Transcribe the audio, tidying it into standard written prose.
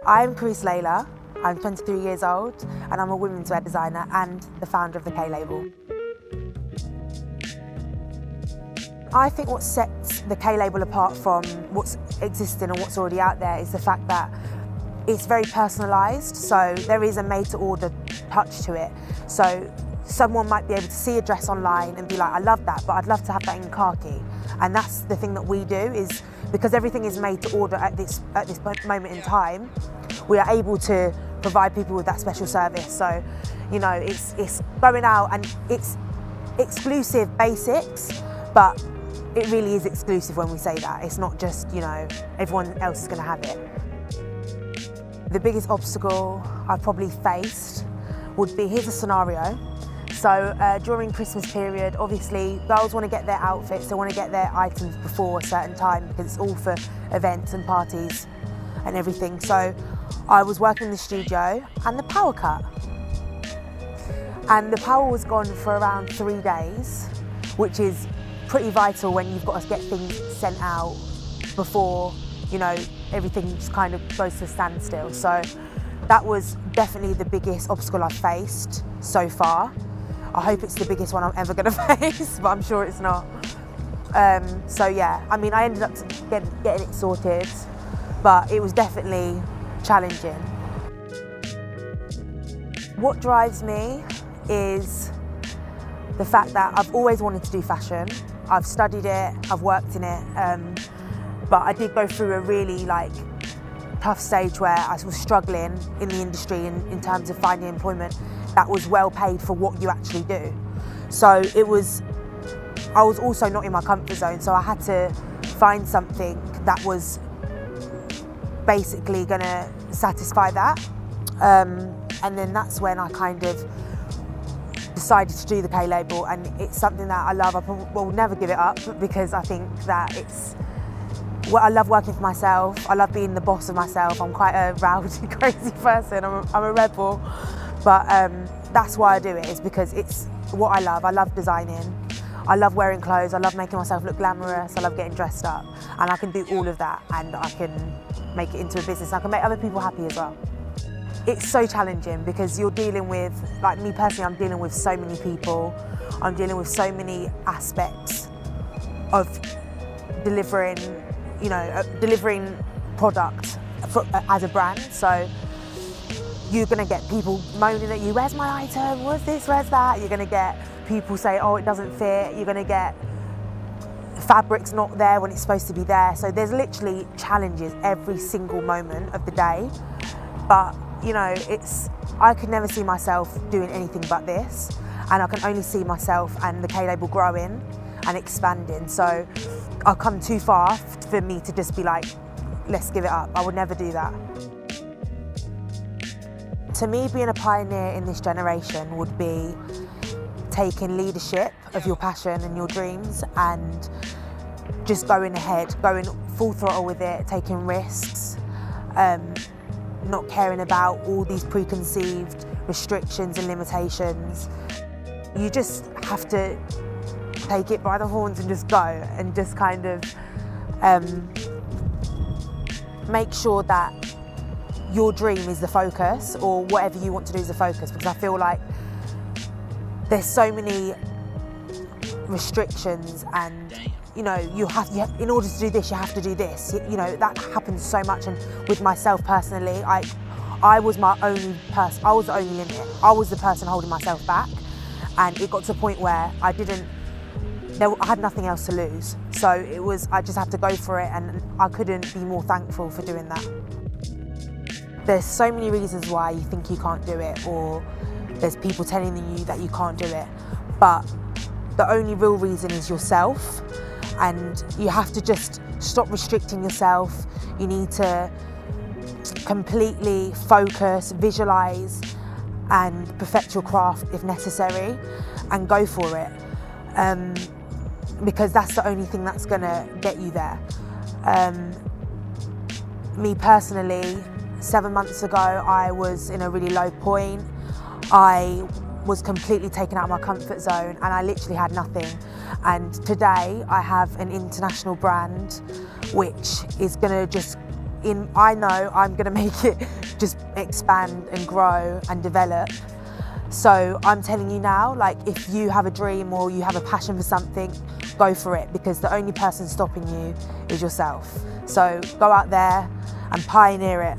I'm Karice Leila, I'm 23 years old and I'm a womenswear designer and the founder of the K label. I think what sets the K label apart from what's existing and what's already out there is the fact that it's very personalised, so there is a made-to-order touch to it. So someone might be able to see a dress online and be like, I love that, but I'd love to have that in khaki. And that's the thing that we do, is because everything is made to order at this moment in time, we are able to provide people with that special service. So, you know, it's going out and it's exclusive basics, but it really is exclusive when we say that. It's not just, you know, everyone else is going to have it. The biggest obstacle I've probably faced would be, here's a scenario. So during Christmas period, obviously girls want to get their outfits, they want to get their items before a certain time because it's all for events and parties and everything. So I was working in the studio and the power cut. And the power was gone for around 3 days, which is pretty vital when you've got to get things sent out before, you know, everything just kind of goes to a standstill. So that was definitely the biggest obstacle I've faced so far. I hope it's the biggest one I'm ever going to face, but I'm sure it's not. So yeah, I mean, I ended up getting it sorted, but it was definitely challenging. What drives me is the fact that I've always wanted to do fashion. I've studied it, I've worked in it, but I did go through a really tough stage where I was struggling in the industry in terms of finding employment that was well paid for what you actually do. So I was also not in my comfort zone, so I had to find something that was basically gonna satisfy that. And then that's when I kind of decided to do the K label, and it's something that I love. I will never give it up because I think that I love working for myself. I love being the boss of myself. I'm quite a rowdy, crazy person. I'm a rebel. But that's why I do it, is because it's what I love. I love designing. I love wearing clothes. I love making myself look glamorous. I love getting dressed up. And I can do all of that, and I can make it into a business. I can make other people happy as well. It's so challenging because you're dealing with, like me personally, I'm dealing with so many people. I'm dealing with so many aspects of delivering, you know, delivering product as a brand. So you're gonna get people moaning at you, where's my item, where's this, where's that? You're gonna get people say, oh, it doesn't fit. You're gonna get fabric's not there when it's supposed to be there. So there's literally challenges every single moment of the day. But, you know, I could never see myself doing anything but this. And I can only see myself and the K label growing and expanding. So I've come too far for me to just be like, let's give it up. I would never do that. To me, being a pioneer in this generation would be taking leadership of your passion and your dreams and just going ahead, going full throttle with it, taking risks, not caring about all these preconceived restrictions and limitations. You just have to take it by the horns and just go, and just kind of make sure that your dream is the focus, or whatever you want to do is the focus, because I feel like there's so many restrictions, and you know, in order to do this, you have to do this. You know, that happens so much. And with myself personally, I was my only person. I was the only limit. I was the person holding myself back, and it got to a point where I had nothing else to lose. So I just had to go for it, and I couldn't be more thankful for doing that. There's so many reasons why you think you can't do it, or there's people telling you that you can't do it, but the only real reason is yourself, and you have to just stop restricting yourself. You need to completely focus, visualize, and perfect your craft if necessary, and go for it, because that's the only thing that's gonna get you there. Me personally, 7 months ago, I was in a really low point. I was completely taken out of my comfort zone, and I literally had nothing. And today I have an international brand which is gonna just I know I'm going to make it just expand and grow and develop. So I'm telling you now, like, if you have a dream or you have a passion for something, go for it, because the only person stopping you is yourself. So go out there and pioneer it.